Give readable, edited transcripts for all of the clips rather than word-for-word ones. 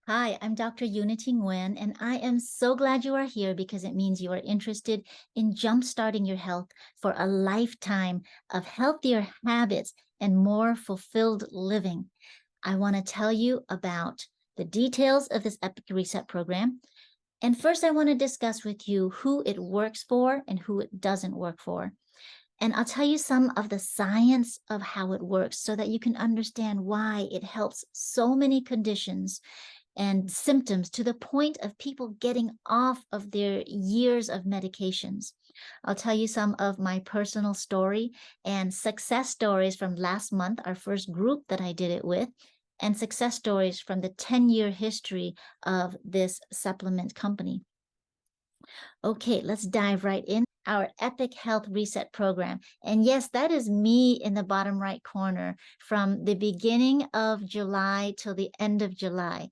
Hi, I'm Dr. Unity Nguyen, and I am so glad you are here because it means you are interested in jumpstarting your health for a lifetime of healthier habits and more fulfilled living. I want to tell you about the details of this Epic Reset program. And first, I want to discuss with you who it works for and who it doesn't work for. And I'll tell you some of the science of how it works so that you can understand why it helps so many conditions and symptoms to the point of people getting off of their years of medications. I'll tell you some of my personal story and success stories from last month, our first group that I did it with, and success stories from the 10-year history of this supplement company. Okay, let's dive right in. Our Epic Health Reset program. And yes, that is me in the bottom right corner from the beginning of July till the end of July.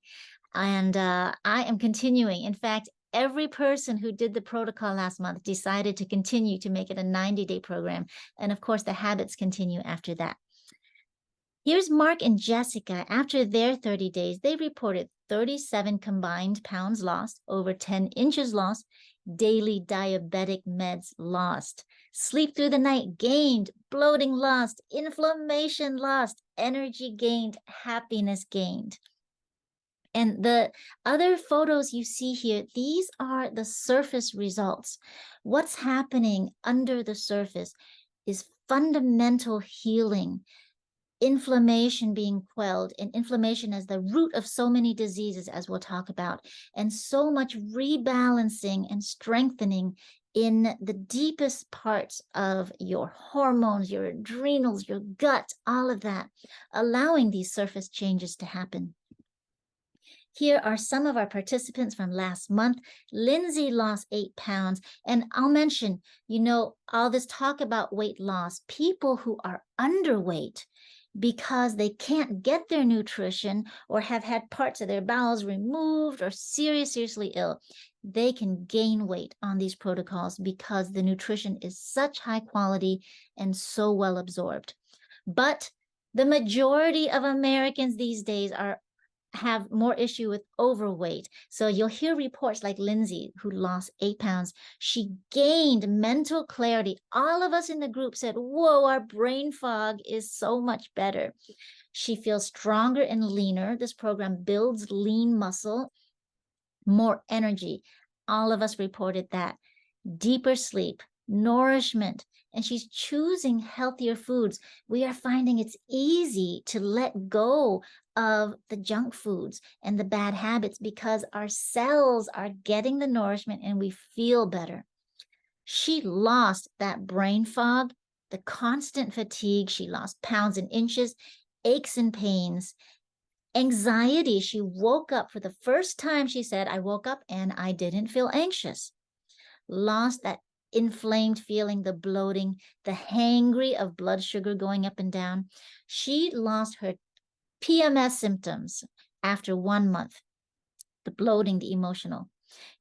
And I am continuing. In fact, every person who did the protocol last month decided to continue to make it a 90-day program. And of course, the habits continue after that. Here's Mark and Jessica. After their 30 days, they reported 37 combined pounds lost, over 10 inches lost, daily diabetic meds lost, sleep through the night gained, bloating lost, inflammation lost, energy gained, happiness gained. And the other photos you see here, these are the surface results. What's happening under the surface is fundamental healing, inflammation being quelled, and inflammation as the root of so many diseases, as we'll talk about, and so much rebalancing and strengthening in the deepest parts of your hormones, your adrenals, your gut, all of that, allowing these surface changes to happen. Here are some of our participants from last month. Lindsay lost 8 pounds. And I'll mention, all this talk about weight loss, people who are underweight because they can't get their nutrition or have had parts of their bowels removed or seriously ill, they can gain weight on these protocols because the nutrition is such high quality and so well absorbed. But the majority of Americans these days have more issue with overweight. So you'll hear reports like Lindsay, who lost 8 pounds. She gained mental clarity. All of us in the group said, whoa, our brain fog is so much better. She feels stronger and leaner. This program builds lean muscle, more energy. All of us reported that. Deeper sleep, nourishment, and she's choosing healthier foods. We are finding it's easy to let go of the junk foods and the bad habits because our cells are getting the nourishment and we feel better. She lost that brain fog, the constant fatigue. She lost pounds and inches, aches and pains, anxiety. She woke up for the first time. She said, I woke up and I didn't feel anxious. Lost that inflamed feeling, the bloating, the hangry of blood sugar going up and down. She lost her PMS symptoms after 1 month, the bloating, the emotional.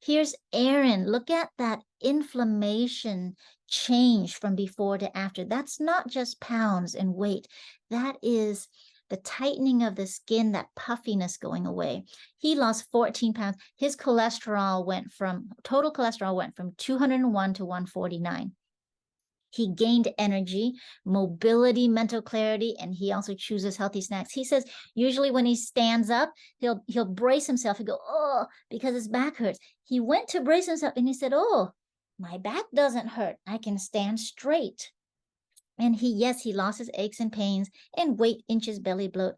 Here's Erin. Look at that inflammation change from before to after. That's not just pounds and weight. That is the tightening of the skin, that puffiness going away. He lost 14 pounds. His total cholesterol went from 201 to 149. He gained energy, mobility, mental clarity, and he also chooses healthy snacks. He says usually when he stands up, he'll brace himself. He'll go, oh, because his back hurts. He went to brace himself and he said, oh, my back doesn't hurt. I can stand straight. And he lost his aches and pains and weight, inches, belly bloat.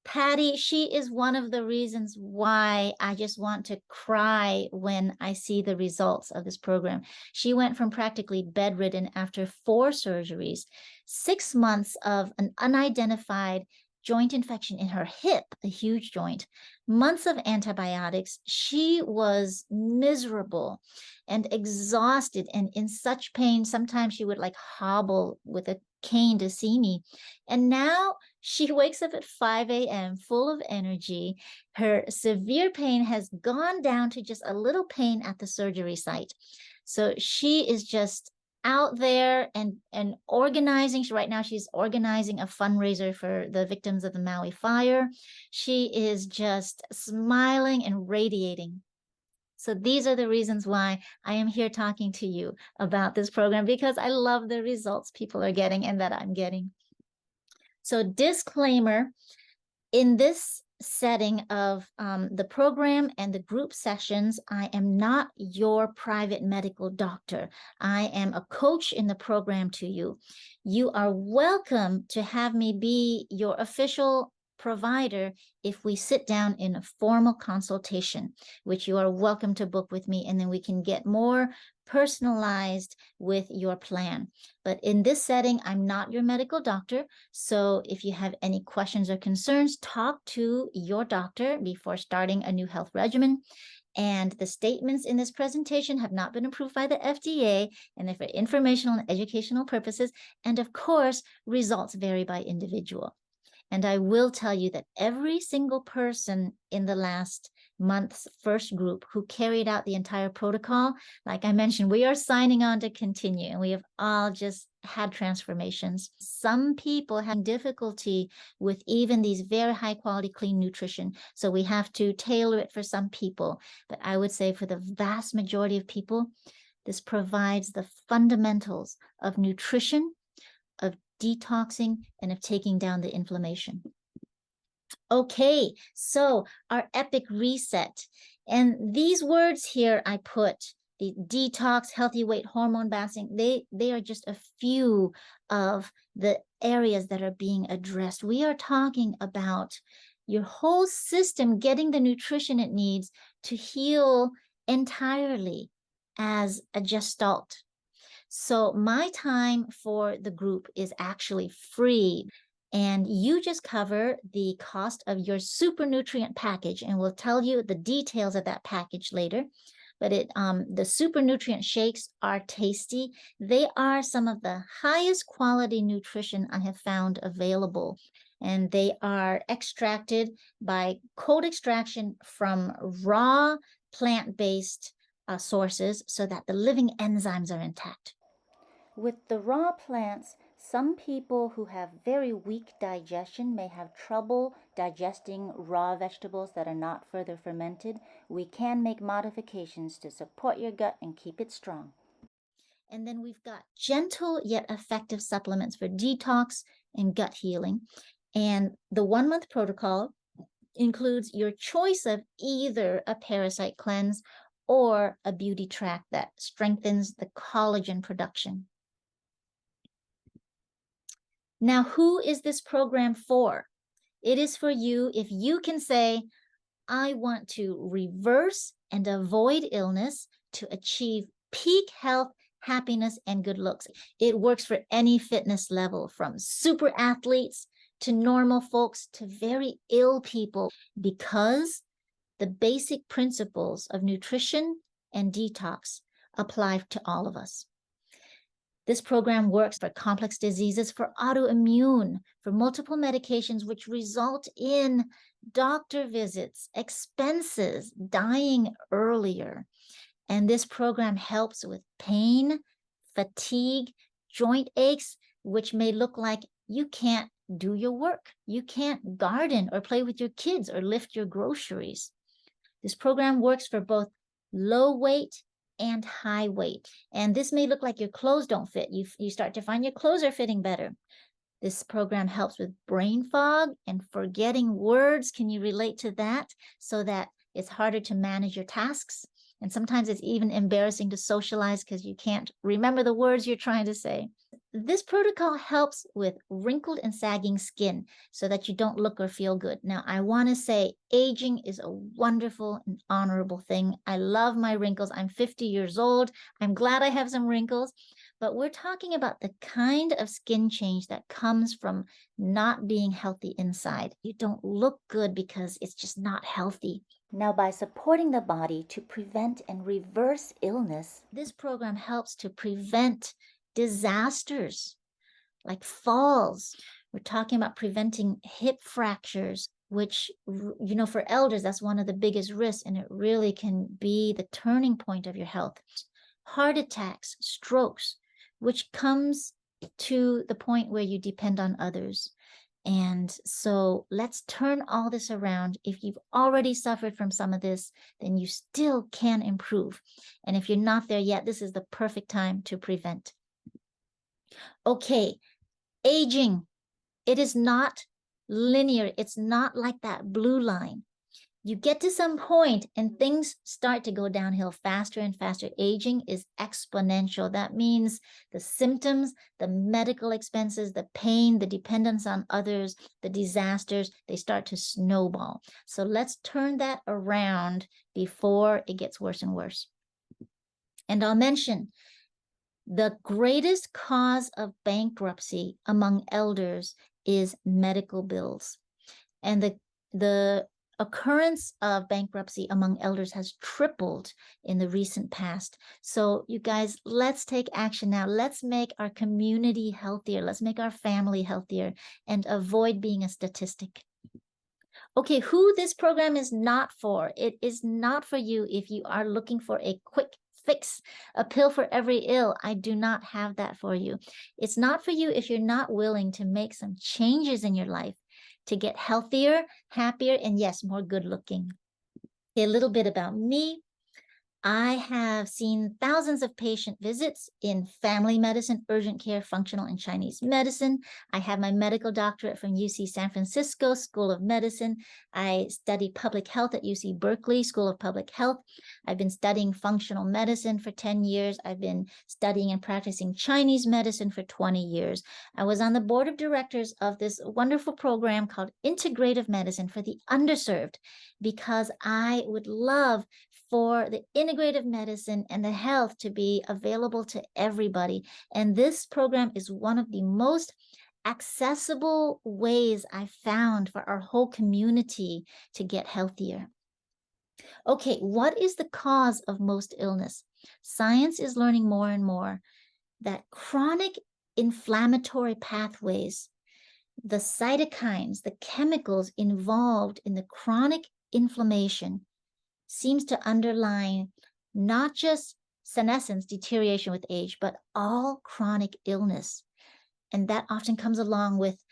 Patty, she is one of the reasons why I just want to cry when I see the results of this program. She went from practically bedridden after 4 surgeries, 6 months of an unidentified joint infection in her hip, a huge joint, months of antibiotics. She was miserable and exhausted and in such pain. Sometimes she would hobble with a cane to see me. And now she wakes up at 5 a.m. full of energy. Her severe pain has gone down to just a little pain at the surgery site. So she is just out there and organizing. Right now, she's organizing a fundraiser for the victims of the Maui fire. She is just smiling and radiating. So these are the reasons why I am here talking to you about this program, because I love the results people are getting and that I'm getting. So disclaimer, in this setting of the program and the group sessions, I am not your private medical doctor. I am a coach in the program to you. You are welcome to have me be your official provider if we sit down in a formal consultation, which you are welcome to book with me, and then we can get more personalized with your plan. But in this setting, I'm not your medical doctor. So if you have any questions or concerns, talk to your doctor before starting a new health regimen. And the statements in this presentation have not been approved by the FDA, and they're for informational and educational purposes. And of course, results vary by individual. And I will tell you that every single person in the last month's first group who carried out the entire protocol, like I mentioned, we are signing on to continue, and we have all just had transformations. Some people have difficulty with even these very high quality clean nutrition, so we have to tailor it for some people. But I would say for the vast majority of people, this provides the fundamentals of nutrition, of detoxing, and of taking down the inflammation. Okay, so our epic reset. And these words here I put, the detox, healthy weight, hormone balancing, they are just a few of the areas that are being addressed. We are talking about your whole system getting the nutrition it needs to heal entirely as a gestalt. So my time for the group is actually free, and you just cover the cost of your super nutrient package, and we'll tell you the details of that package later. But the super nutrient shakes are tasty. They are some of the highest quality nutrition I have found available, and they are extracted by cold extraction from raw plant-based sources so that the living enzymes are intact. With the raw plants, some people who have very weak digestion may have trouble digesting raw vegetables that are not further fermented. We can make modifications to support your gut and keep it strong. And then we've got gentle yet effective supplements for detox and gut healing. And the 1-month protocol includes your choice of either a parasite cleanse or a beauty track that strengthens the collagen production. Now, who is this program for? It is for you if you can say, I want to reverse and avoid illness to achieve peak health, happiness, and good looks. It works for any fitness level, from super athletes to normal folks to very ill people, because the basic principles of nutrition and detox apply to all of us. This program works for complex diseases, for autoimmune, for multiple medications, which result in doctor visits, expenses, dying earlier. And this program helps with pain, fatigue, joint aches, which may look like you can't do your work. You can't garden or play with your kids or lift your groceries. This program works for both low weight and high weight. And this may look like your clothes don't fit. You start to find your clothes are fitting better. This program helps with brain fog and forgetting words. Can you relate to that? So that it's harder to manage your tasks. And sometimes it's even embarrassing to socialize because you can't remember the words you're trying to say. This protocol helps with wrinkled and sagging skin so that you don't look or feel good. Now, I want to say aging is a wonderful and honorable thing. I love my wrinkles. I'm 50 years old. I'm glad I have some wrinkles. But we're talking about the kind of skin change that comes from not being healthy inside. You don't look good because it's just not healthy. Now, by supporting the body to prevent and reverse illness, this program helps to prevent disasters like falls. We're talking about preventing hip fractures, which, for elders, that's one of the biggest risks, and it really can be the turning point of your health. Heart attacks, strokes, which comes to the point where you depend on others. And so let's turn all this around. If you've already suffered from some of this, then you still can improve. And if you're not there yet, this is the perfect time to prevent. Okay, aging. It is not linear. It's not like that blue line. You get to some point and things start to go downhill faster and faster. Aging is exponential. That means the symptoms, the medical expenses, the pain, the dependence on others, the disasters, they start to snowball. So let's turn that around before it gets worse and worse. And I'll mention the greatest cause of bankruptcy among elders is medical bills. And the occurrence of bankruptcy among elders has tripled in the recent past. So you guys, let's take action now. Let's make our community healthier. Let's make our family healthier and avoid being a statistic. Okay, who this program is not for. It is not for you if you are looking for a quick fix, a pill for every ill. I do not have that for you. It's not for you if you're not willing to make some changes in your life to get healthier, happier, and yes, more good looking. A little bit about me. I have seen thousands of patient visits in family medicine, urgent care, functional, and Chinese medicine. I have my medical doctorate from UC San Francisco School of Medicine. I studied public health at UC Berkeley School of Public Health. I've been studying functional medicine for 10 years. I've been studying and practicing Chinese medicine for 20 years. I was on the board of directors of this wonderful program called Integrative Medicine for the Underserved, because I would love for the integrative medicine and the health to be available to everybody. And this program is one of the most accessible ways I found for our whole community to get healthier. Okay, what is the cause of most illness? Science is learning more and more that chronic inflammatory pathways, the cytokines, the chemicals involved in the chronic inflammation, seems to underline not just senescence, deterioration with age, but all chronic illness. And that often comes along with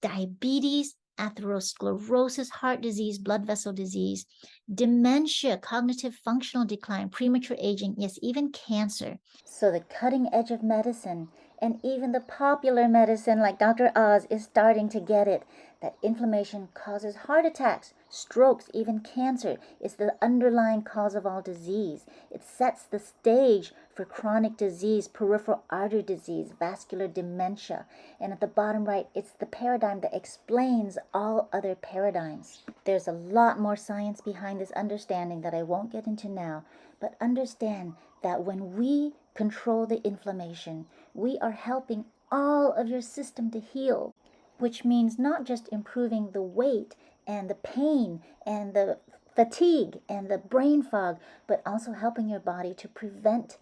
diabetes, atherosclerosis, heart disease, blood vessel disease, dementia, cognitive functional decline, premature aging, yes, even cancer. So the cutting edge of medicine and even the popular medicine like Dr. Oz is starting to get it, that inflammation causes heart attacks, strokes, even cancer. It's the underlying cause of all disease. It sets the stage for chronic disease, peripheral artery disease, vascular dementia. And at the bottom right, it's the paradigm that explains all other paradigms. There's a lot more science behind this understanding that I won't get into now, but understand that when we control the inflammation, we are helping all of your system to heal, which means not just improving the weight and the pain and the fatigue and the brain fog, but also helping your body to prevent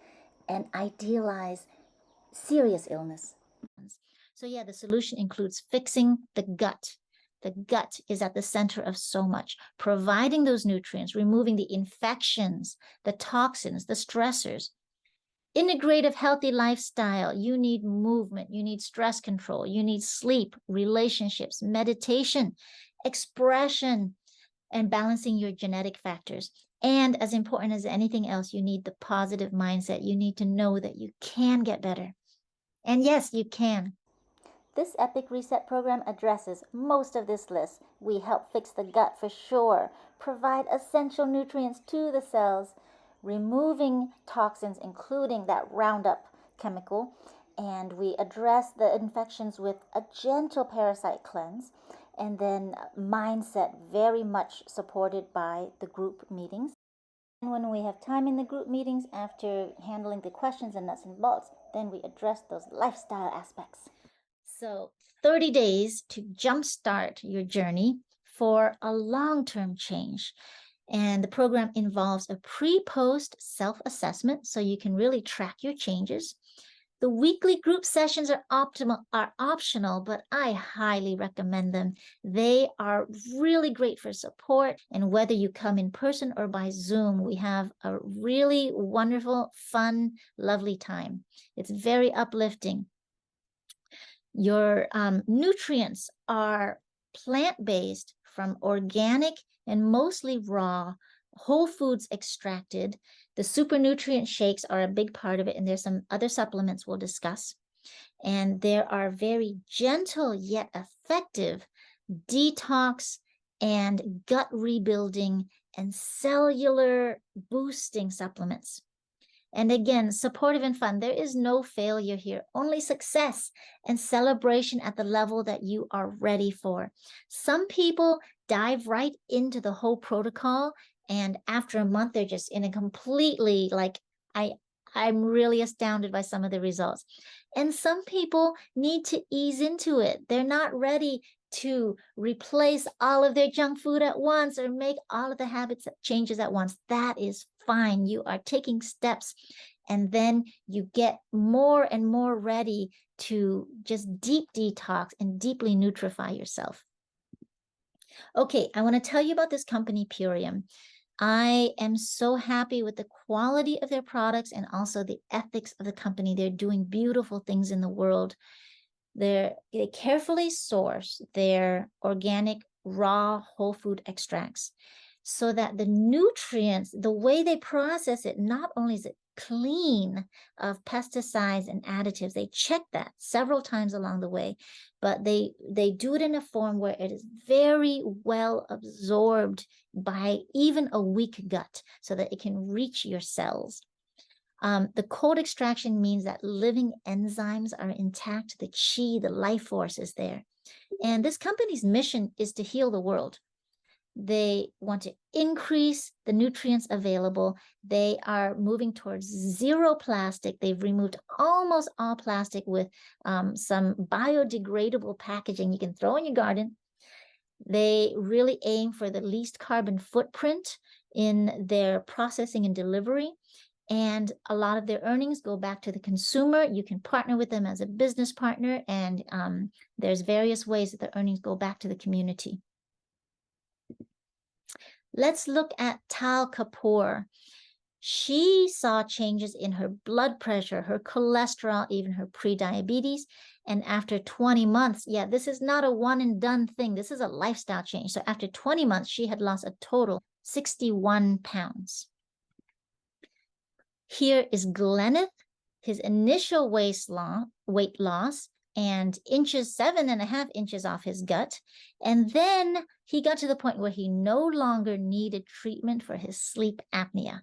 and idealize serious illness. So yeah, the solution includes fixing the gut. The gut is at the center of so much, providing those nutrients, removing the infections, the toxins, the stressors. Integrative healthy lifestyle, you need movement, you need stress control, you need sleep, relationships, meditation, expression, and balancing your genetic factors. And as important as anything else, you need the positive mindset. You need to know that you can get better. And yes, you can. This Epic Reset program addresses most of this list. We help fix the gut for sure, provide essential nutrients to the cells, removing toxins, including that Roundup chemical, and we address the infections with a gentle parasite cleanse, and then mindset, very much supported by the group meetings. And when we have time in the group meetings, after handling the questions and nuts and bolts, then we address those lifestyle aspects. So 30 days to jumpstart your journey for a long-term change. And the program involves a pre-post self-assessment so you can really track your changes, The weekly group sessions are optional, but I highly recommend them. They are really great for support. And whether you come in person or by Zoom, we have a really wonderful, fun, lovely time. It's very uplifting. Your nutrients are plant-based from organic and mostly raw, whole foods extracted. The super nutrient shakes are a big part of it, and there's some other supplements we'll discuss. And there are very gentle yet effective detox and gut rebuilding and cellular boosting supplements. And again, supportive and fun. There is no failure here, only success and celebration at the level that you are ready for. Some people dive right into the whole protocol, and after a month, they're just in a completely, like, I'm really astounded by some of the results. And some people need to ease into it. They're not ready to replace all of their junk food at once or make all of the habits changes at once. That is fine. You are taking steps, and then you get more and more ready to just deep detox and deeply nutrify yourself. Okay, I want to tell you about this company, Purium. I am so happy with the quality of their products and also the ethics of the company. They're doing beautiful things in the world. They carefully source their organic, raw, whole food extracts so that the nutrients, the way they process it, not only is it clean of pesticides and additives, they check that several times along the way, but they do it in a form where it is very well absorbed by even a weak gut so that it can reach your cells. The cold extraction means that living enzymes are intact. The chi, the life force is there. And this company's mission is to heal the world. They want to increase the nutrients available. They are moving towards zero plastic. They've removed almost all plastic with some biodegradable packaging you can throw in your garden. They really aim for the least carbon footprint in their processing and delivery. And a lot of their earnings go back to the consumer. You can partner with them as a business partner, and there's various ways that the earnings go back to the community. Let's look at Tal Kapoor. She saw changes in her blood pressure, her cholesterol, even her pre-diabetes. And after 20 months, yeah, this is not a one and done thing. This is a lifestyle change. So after 20 months, she had lost a total 61 pounds. Here is Glenneth, his initial weight loss, and 7.5 inches off his gut. And then he got to the point where he no longer needed treatment for his sleep apnea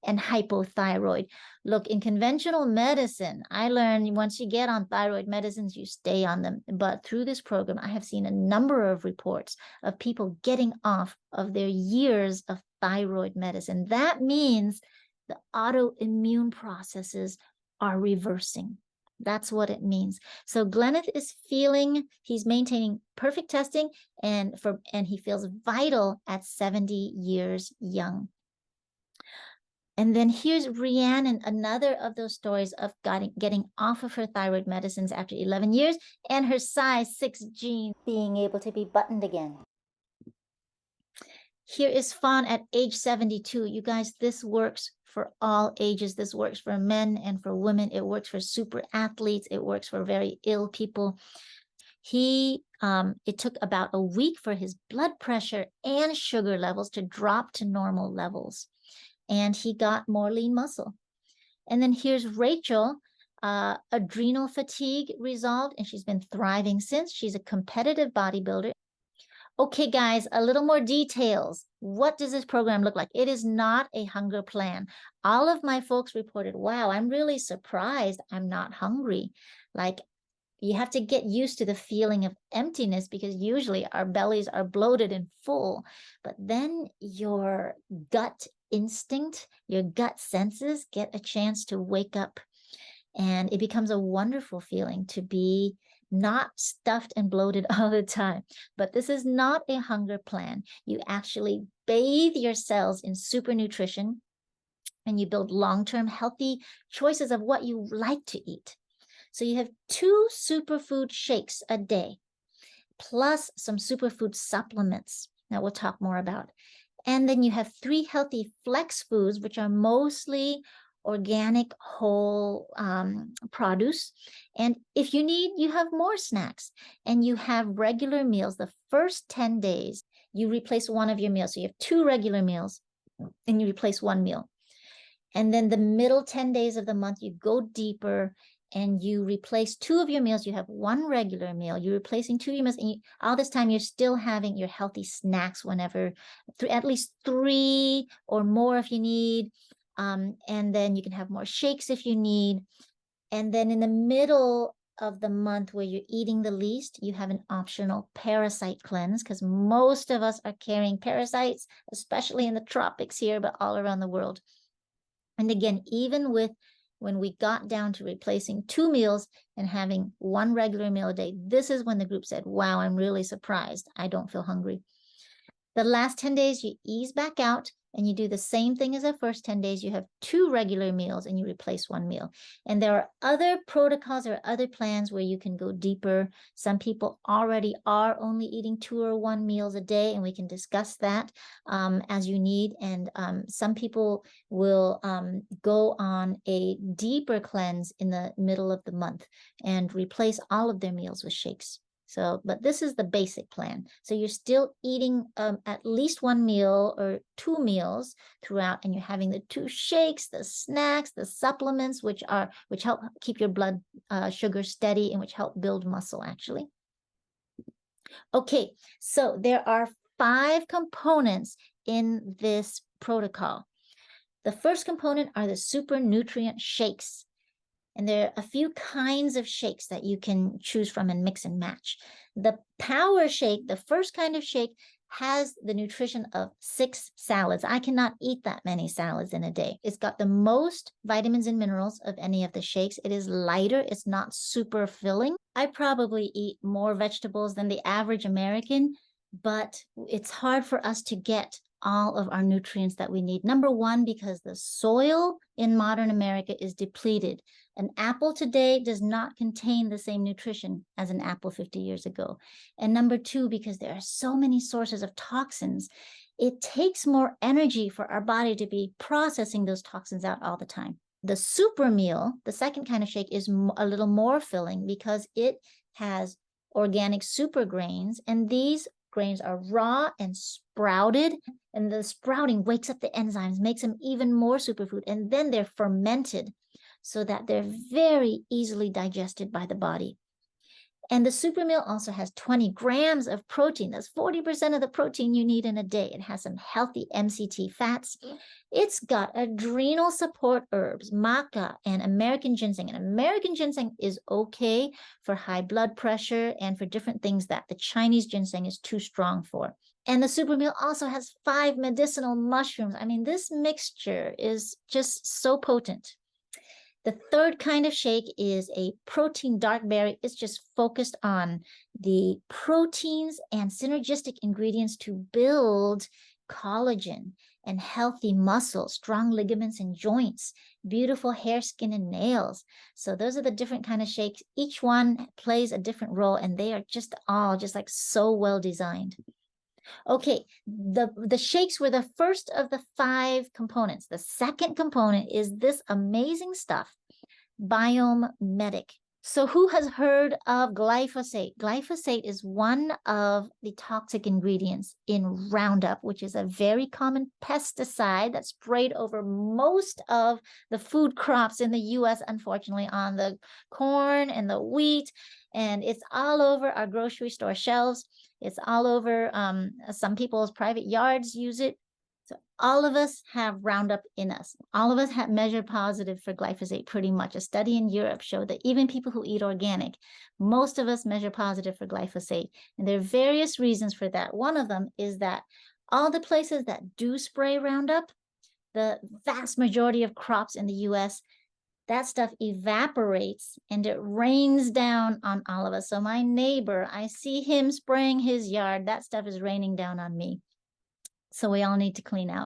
and hypothyroid. Look, in conventional medicine, I learned once you get on thyroid medicines, you stay on them. But through this program, I have seen a number of reports of people getting off of their years of thyroid medicine. That means the autoimmune processes are reversing. That's what it means. So Glenneth is he's maintaining perfect testing, and he feels vital at 70 years young. And then here's Rhiannon, another of those stories of getting off of her thyroid medicines after 11 years and her size 6 gene being able to be buttoned again. Here is Fawn at age 72. You guys, this works for all ages. This works for men and for women. It works for super athletes. It works for very ill people. It took about a week for his blood pressure and sugar levels to drop to normal levels. And he got more lean muscle. And then here's Rachel, adrenal fatigue resolved, and she's been thriving since. She's a competitive bodybuilder. Okay, guys, a little more details. What does this program look like? It is not a hunger plan. All of my folks reported, wow, I'm really surprised I'm not hungry. Like, you have to get used to the feeling of emptiness because usually our bellies are bloated and full, but then your gut instinct, your gut senses get a chance to wake up, and it becomes a wonderful feeling to be not stuffed and bloated all the time. But this is not a hunger plan. You actually bathe your cells in super nutrition, and you build long-term healthy choices of what you like to eat. So you have 2 superfood shakes a day, plus some superfood supplements that we'll talk more about. And then you have 3 healthy flex foods, which are mostly organic whole produce. And if you need, you have more snacks, and you have regular meals. The first 10 days, you replace one of your meals. So you have 2 regular meals and you replace 1 meal. And then the middle 10 days of the month, you go deeper and you replace 2 of your meals. You have 1 regular meal. You're replacing 2 of your meals. And all this time, you're still having your healthy snacks whenever, at least 3 or more if you need. And then you can have more shakes if you need. And then in the middle of the month where you're eating the least, you have an optional parasite cleanse, because most of us are carrying parasites, especially in the tropics here, but all around the world. And again, even when we got down to replacing 2 meals and having 1 regular meal a day, this is when the group said, wow, I'm really surprised. I don't feel hungry. The last 10 days, you ease back out and you do the same thing as the first 10 days. You have 2 regular meals and you replace 1 meal. And there are other protocols or other plans where you can go deeper. Some people already are only eating 2 or 1 meals a day, and we can discuss that as you need. And some people will go on a deeper cleanse in the middle of the month and replace all of their meals with shakes. So, but this is the basic plan. So you're still eating at least 1 meal or 2 meals throughout, and you're having the 2 shakes, the snacks, the supplements, which help keep your blood sugar steady and which help build muscle, actually. Okay, so there are 5 components in this protocol. The first component are the super nutrient shakes. And there are a few kinds of shakes that you can choose from and mix and match. The power shake, the first kind of shake, has the nutrition of 6 salads. I cannot eat that many salads in a day. It's got the most vitamins and minerals of any of the shakes. It is lighter. It's not super filling. I probably eat more vegetables than the average American, but it's hard for us to get all of our nutrients that we need. Number one, because the soil in modern America is depleted. An apple today does not contain the same nutrition as an apple 50 years ago. And number two, because there are so many sources of toxins, it takes more energy for our body to be processing those toxins out all the time. The super meal, the second kind of shake, is a little more filling because it has organic super grains, and these grains are raw and sprouted, and the sprouting wakes up the enzymes, makes them even more superfood, and then they're fermented so that they're very easily digested by the body. And the super meal also has 20 grams of protein. That's 40% of the protein you need in a day. It has some healthy MCT fats. It's got adrenal support herbs, maca, and American ginseng. And American ginseng is okay for high blood pressure and for different things that the Chinese ginseng is too strong for. And the super meal also has 5 medicinal mushrooms. I mean, this mixture is just so potent. The third kind of shake is a protein dark berry. It's just focused on the proteins and synergistic ingredients to build collagen and healthy muscles, strong ligaments and joints, beautiful hair, skin, and nails. So those are the different kind of shakes. Each one plays a different role, and they are just all just like so well designed. Okay, the shakes were the first of the 5 components. The second component is this amazing stuff, Biome Medic. So who has heard of glyphosate? Glyphosate is one of the toxic ingredients in Roundup, which is a very common pesticide that's sprayed over most of the food crops in the US, unfortunately, on the corn and the wheat. And it's all over our grocery store shelves. It's all over, some people's private yards use it. So all of us have Roundup in us. All of us have measured positive for glyphosate pretty much. A study in Europe showed that even people who eat organic, most of us measure positive for glyphosate. And there are various reasons for that. One of them is that all the places that do spray Roundup, the vast majority of crops in the US, that stuff evaporates and it rains down on all of us. So my neighbor, I see him spraying his yard, that stuff is raining down on me. So we all need to clean out.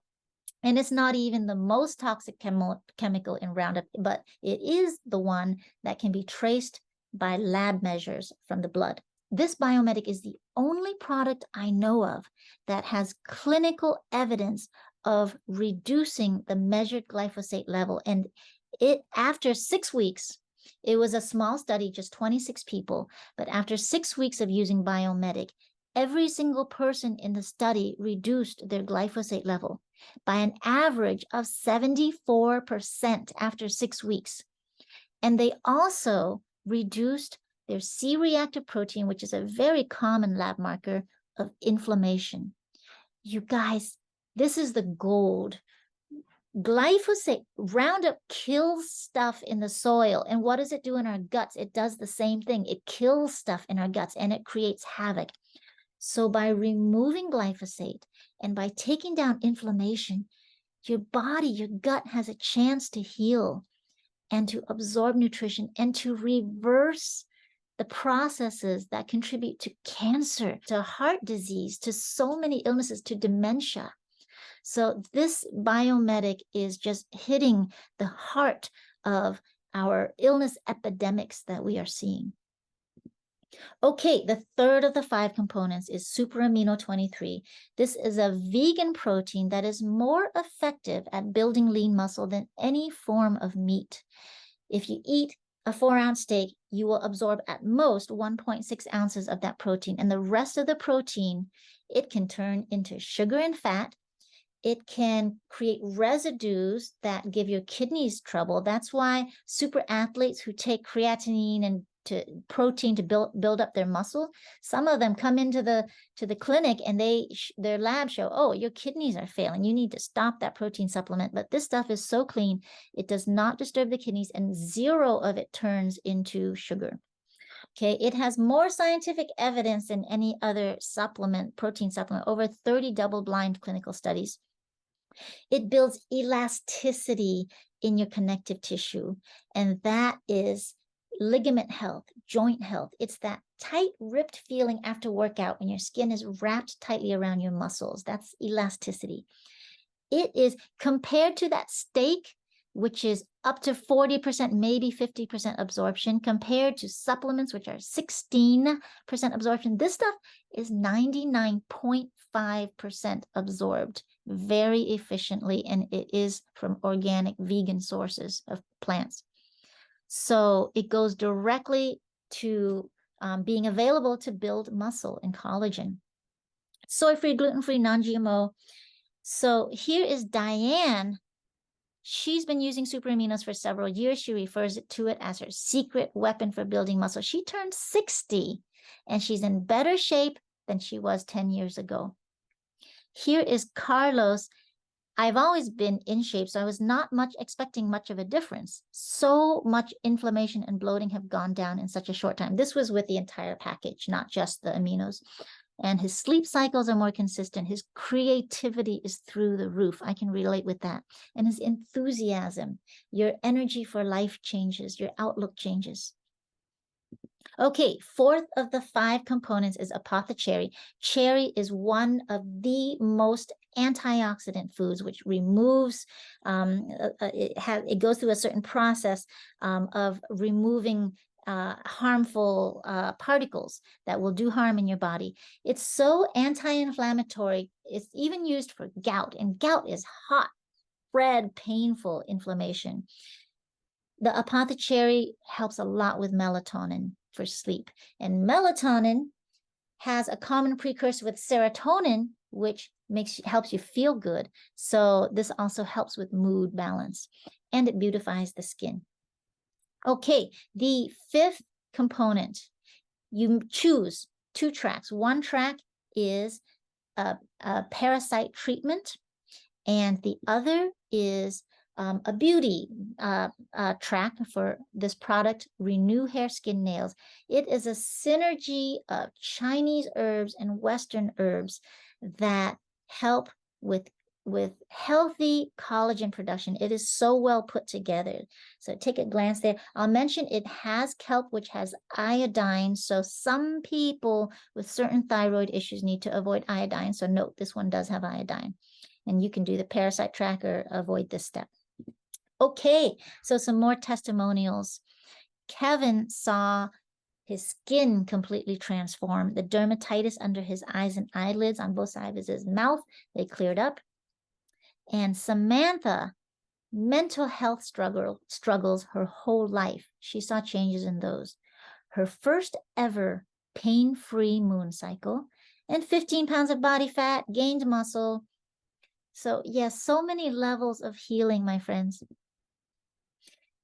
And it's not even the most toxic chemical in Roundup, but it is the one that can be traced by lab measures from the blood. This biomimetic is the only product I know of that has clinical evidence of reducing the measured glyphosate level. And it, after 6 weeks, it was a small study, just 26 people, but after 6 weeks of using biomimetic, every single person in the study reduced their glyphosate level by an average of 74% after 6 weeks. And they also reduced their C-reactive protein, which is a very common lab marker of inflammation. You guys, this is the gold. Glyphosate, Roundup kills stuff in the soil. And what does it do in our guts? It does the same thing. It kills stuff in our guts and it creates havoc. So by removing glyphosate and by taking down inflammation, your body, your gut has a chance to heal and to absorb nutrition and to reverse the processes that contribute to cancer, to heart disease, to so many illnesses, to dementia. So this biomimetic is just hitting the heart of our illness epidemics that we are seeing. Okay, the third of the 5 components is super amino 23. This is a vegan protein that is more effective at building lean muscle than any form of meat. If you eat a 4-ounce steak, you will absorb at most 1.6 ounces of that protein. And the rest of the protein, it can turn into sugar and fat. It can create residues that give your kidneys trouble. That's why super athletes who take creatinine and protein to build up their muscle, some of them come into the clinic and their labs show, oh, your kidneys are failing. You need to stop that protein supplement. But this stuff is so clean, it does not disturb the kidneys, and 0 of it turns into sugar. Okay, it has more scientific evidence than any other supplement, protein supplement, over 30 double-blind clinical studies. It builds elasticity in your connective tissue, and that is ligament health, joint health. It's that tight, ripped feeling after workout when your skin is wrapped tightly around your muscles. That's elasticity. It is compared to that steak, which is up to 40%, maybe 50% absorption, compared to supplements, which are 16% absorption. This stuff is 99.5% absorbed very efficiently, and it is from organic vegan sources of plants. So it goes directly to being available to build muscle and collagen. Soy-free, gluten-free, non-GMO. So here is Diane. She's been using super aminos for several years. She refers to it as her secret weapon for building muscle. She turned 60 and she's in better shape than she was 10 years ago. Here is Carlos. I've always been in shape, so I was not expecting much of a difference. So much inflammation and bloating have gone down in such a short time. This was with the entire package, not just the aminos. And his sleep cycles are more consistent. His creativity is through the roof. I can relate with that. And his enthusiasm, your energy for life changes, your outlook changes. Okay, 4th of the 5 components is apothecary. Cherry is one of the most antioxidant foods, which removes, it goes through a certain process of removing harmful particles that will do harm in your body. It's so anti-inflammatory. It's even used for gout, and gout is hot, red, painful inflammation. The apothecary helps a lot with melatonin for sleep, and melatonin has a common precursor with serotonin, which helps you feel good. So this also helps with mood balance, and it beautifies the skin. Okay, the 5th component, you choose 2 tracks. One track is a parasite treatment, and the other is a beauty track for this product, Renew Hair, Skin, Nails. It is a synergy of Chinese herbs and Western herbs that help with healthy collagen production. It is so well put together. So take a glance there. I'll mention it has kelp, which has iodine. So some people with certain thyroid issues need to avoid iodine. So note, this one does have iodine. And you can do the parasite tracker, avoid this step. Okay, so some more testimonials. Kevin saw his skin completely transformed. The dermatitis under his eyes and eyelids on both sides of his mouth, they cleared up. And Samantha, mental health struggles her whole life. She saw changes in those. Her first ever pain-free moon cycle, and 15 pounds of body fat, gained muscle. So yes, so many levels of healing, my friends.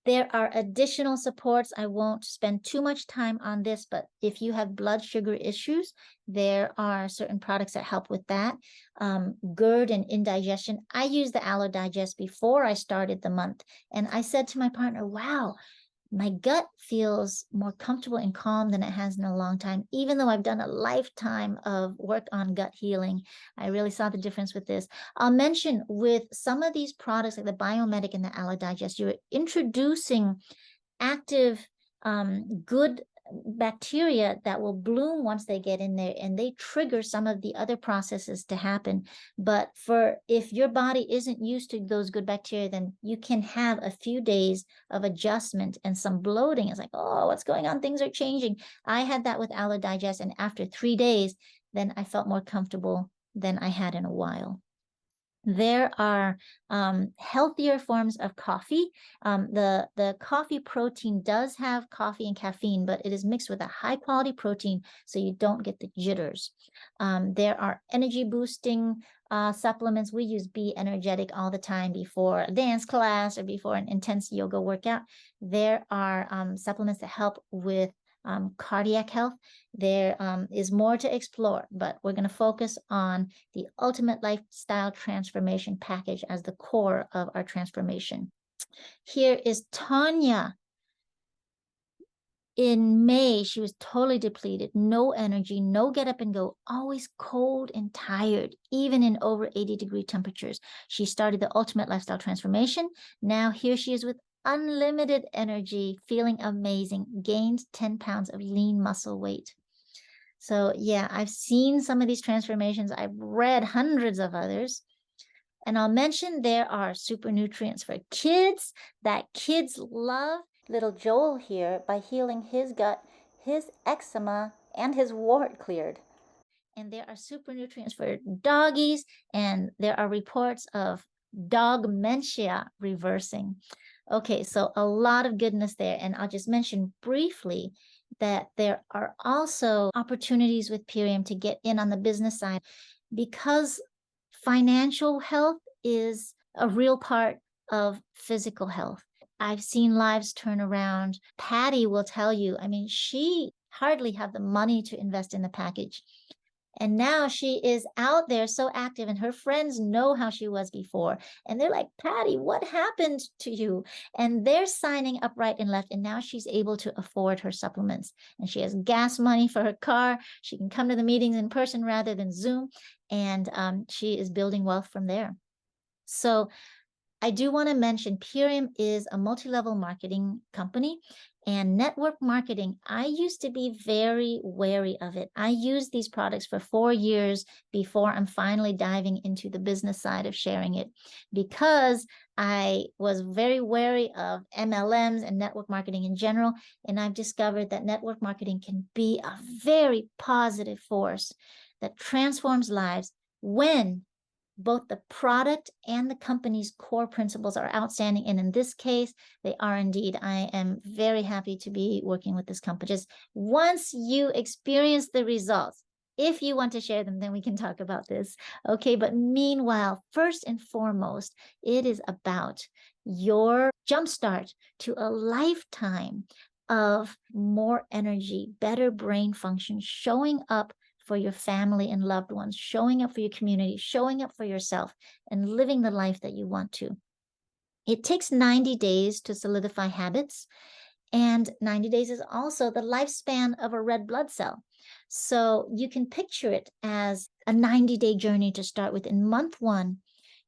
There are additional supports. I won't spend too much time on this, but if you have blood sugar issues, there are certain products that help with that. GERD and indigestion. I used the Aloe Digest before I started the month, and I said to my partner, wow, my gut feels more comfortable and calm than it has in a long time. Even though I've done a lifetime of work on gut healing, I really saw the difference with this. I'll mention with some of these products like the Biomedic and the Aloe Digest, you're introducing active, good bacteria that will bloom once they get in there, and they trigger some of the other processes to happen. But if your body isn't used to those good bacteria, then you can have a few days of adjustment and some bloating. It's like, oh, what's going on? Things are changing. I had that with Aloe Digest, and after 3 days, then I felt more comfortable than I had in a while. There are healthier forms of coffee. The coffee protein does have coffee and caffeine, but it is mixed with a high quality protein, so you don't get the jitters. There are energy boosting supplements. We use Be Energetic all the time before a dance class or before an intense yoga workout. There are supplements that help with cardiac health. There is more to explore, but we're going to focus on the ultimate lifestyle transformation package as the core of our transformation. Here is Tanya. In May, she was totally depleted, no energy, no get up and go, always cold and tired, even in over 80-degree temperatures. She started the ultimate lifestyle transformation. Now here she is with unlimited energy, feeling amazing, gained 10 pounds of lean muscle weight. So yeah, I've seen some of these transformations. I've read hundreds of others. And I'll mention there are super nutrients for kids that kids love. Little Joel here, by healing his gut, his eczema and his wart cleared. And there are super nutrients for doggies, and there are reports of dogmentia reversing. Okay, so a lot of goodness there. And I'll just mention briefly that there are also opportunities with Purium to get in on the business side, because financial health is a real part of physical health. I've seen lives turn around. Patty will tell you, I mean, she hardly had the money to invest in the package. And now she is out there so active, and her friends know how she was before. And they're like, Patty, what happened to you? And they're signing up right and left. And now she's able to afford her supplements. And she has gas money for her car. She can come to the meetings in person rather than Zoom. And she is building wealth from there. So I do want to mention Purium is a multi-level marketing company, and network marketing, I used to be very wary of it. I used these products for 4 years before I'm finally diving into the business side of sharing it, because I was very wary of MLMs and network marketing in general. And I've discovered that network marketing can be a very positive force that transforms lives when both the product and the company's core principles are outstanding. And in this case, they are indeed. I am very happy to be working with this company. Just once you experience the results, if you want to share them, then we can talk about this. Okay, but meanwhile, first and foremost, it is about your jumpstart to a lifetime of more energy, better brain function, showing up for your family and loved ones, showing up for your community, showing up for yourself, and living the life that you want to. It takes 90 days to solidify habits, and 90 days is also the lifespan of a red blood cell. So you can picture it as a 90-day journey to start with. In month 1,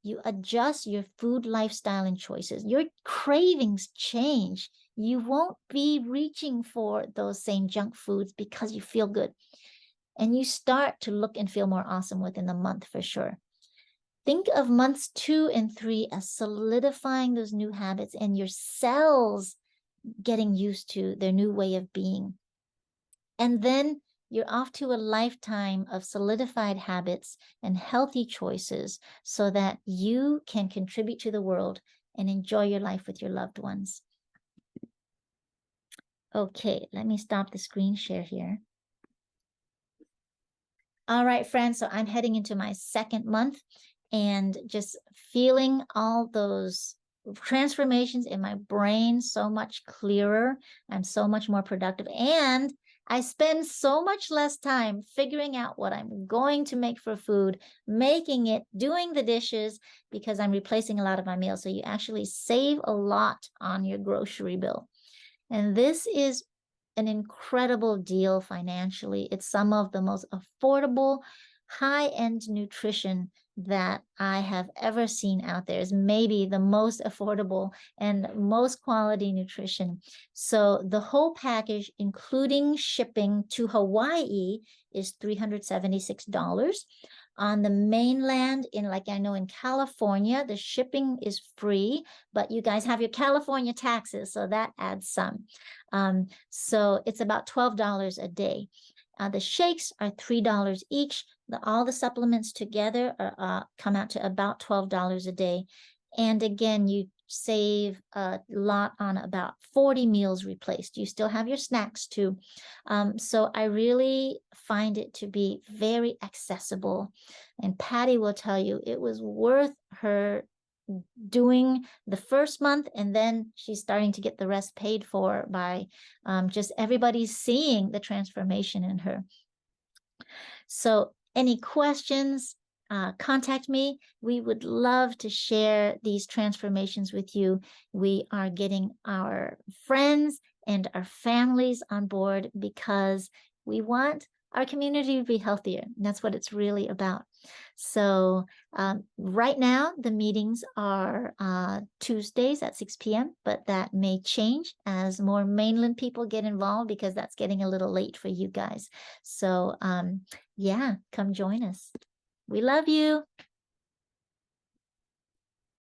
you adjust your food, lifestyle, and choices. Your cravings change. You won't be reaching for those same junk foods because you feel good. And you start to look and feel more awesome within the month for sure. think of months 2 and 3 as solidifying those new habits and your cells getting used to their new way of being. And then you're off to a lifetime of solidified habits and healthy choices so that you can contribute to the world and enjoy your life with your loved ones. Okay, let me stop the screen share here. All right, friends, so I'm heading into my second month and just feeling all those transformations in my brain so much clearer. I'm so much more productive, and I spend so much less time figuring out what I'm going to make for food, making it, doing the dishes, because I'm replacing a lot of my meals. So you actually save a lot on your grocery bill. And this is an incredible deal financially. It's some of the most affordable, high-end nutrition that I have ever seen out there. Is maybe the most affordable and most quality nutrition. So the whole package, including shipping to Hawaii, is $376. On the mainland, I know in California, the shipping is free, but you guys have your California taxes, so that adds some. So it's about $12 a day. The shakes are $3 each. All the supplements together come out to about $12 a day. And again, you save a lot on about 40 meals replaced. You still have your snacks too. So I really find it to be very accessible. And Patty will tell you it was worth her doing the first month, and then she's starting to get the rest paid for by just everybody seeing the transformation in her. So any questions, contact me. We would love to share these transformations with you. We are getting our friends and our families on board because we want our community to be healthier. And that's what it's really about. So right now, the meetings are Tuesdays at 6 p.m., but that may change as more mainland people get involved because that's getting a little late for you guys. So yeah, come join us. We love you.